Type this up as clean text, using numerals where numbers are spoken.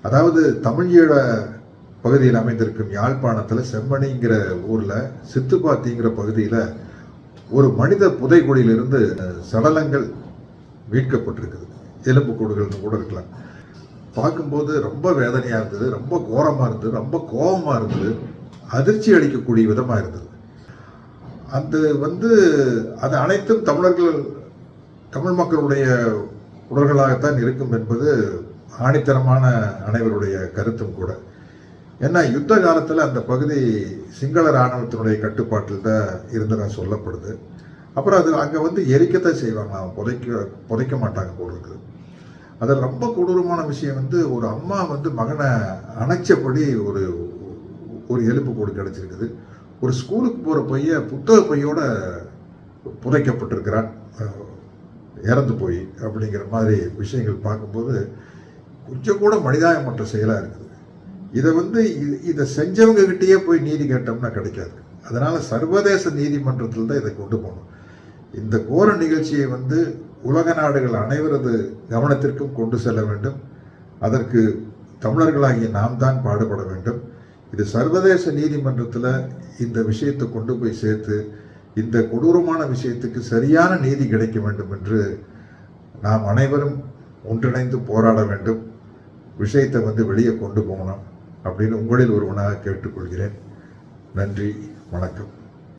அதாவது தமிழீழ பகுதியில் அமைந்திருக்கும் யாழ்ப்பாணத்தில் செம்மணிங்கிற ஊரில் சித்துப்பாத்திங்கிற பகுதியில் ஒரு மனித புதைகுழியிலிருந்து சடலங்கள் மீட்கப்பட்டிருக்குது. எலும்பு கூடுகள்னு கூட இருக்கலாம். பார்க்கும்போது ரொம்ப வேதனையாக இருந்தது, ரொம்ப கோரமாக இருந்தது, ரொம்ப கோபமாக இருந்தது, அதிர்ச்சி அளிக்கக்கூடிய விதமாக இருந்தது. அது அனைத்தும் தமிழ் மக்களுடைய உடல்களாகத்தான் இருக்கும் என்பது ஆணித்தரமான அனைவருடைய கருத்தும் கூட. ஏன்னா யுத்த காலத்தில் அந்த பகுதி சிங்கள இராணுவத்தினுடைய கட்டுப்பாட்டில் தான் இருந்ததா சொல்லப்படுது. அப்புறம் அது அங்கே எரிக்கத்தான் செய்வாங்க, புதைக்க மாட்டாங்க போல இருக்குது. அதில் ரொம்ப கொடூரமான விஷயம் ஒரு அம்மா மகனை அணைச்சபடி ஒரு எலும்பு கூடு கிடச்சிருக்குது. ஒரு ஸ்கூலுக்கு போகிற பையன் புத்தக பையோட புதைக்கப்பட்டிருக்கிறான் இறந்து போய் அப்படிங்கிற மாதிரி விஷயங்கள் பார்க்கும்போது கொஞ்சம் கூட மனிதாயமற்ற செயலாக இருக்குது. இதை செஞ்சவங்க கிட்டேயே போய் நீதி கேட்டோம்னா கிடைக்காது. அதனால சர்வதேச நீதிமன்றத்தில் தான் இதை கொண்டு போகணும். இந்த கோர நிகழ்ச்சியை உலக நாடுகள் அனைவரது கவனத்திற்கும் கொண்டு செல்ல வேண்டும். அதற்கு தமிழர்களாகிய நாம் தான் பாடுபட வேண்டும். இது சர்வதேச நீதிமன்றத்தில் இந்த விஷயத்தை கொண்டு போய் சேர்த்து இந்த கொடூரமான விஷயத்துக்கு சரியான நீதி கிடைக்க வேண்டும் என்று நாம் அனைவரும் ஒன்றிணைந்து போராட வேண்டும். விஷயத்தை வெளியே கொண்டு போகணும் அப்படின்னு உங்களில் ஒருவனாக கேட்டுக்கொள்கிறேன். நன்றி, வணக்கம்.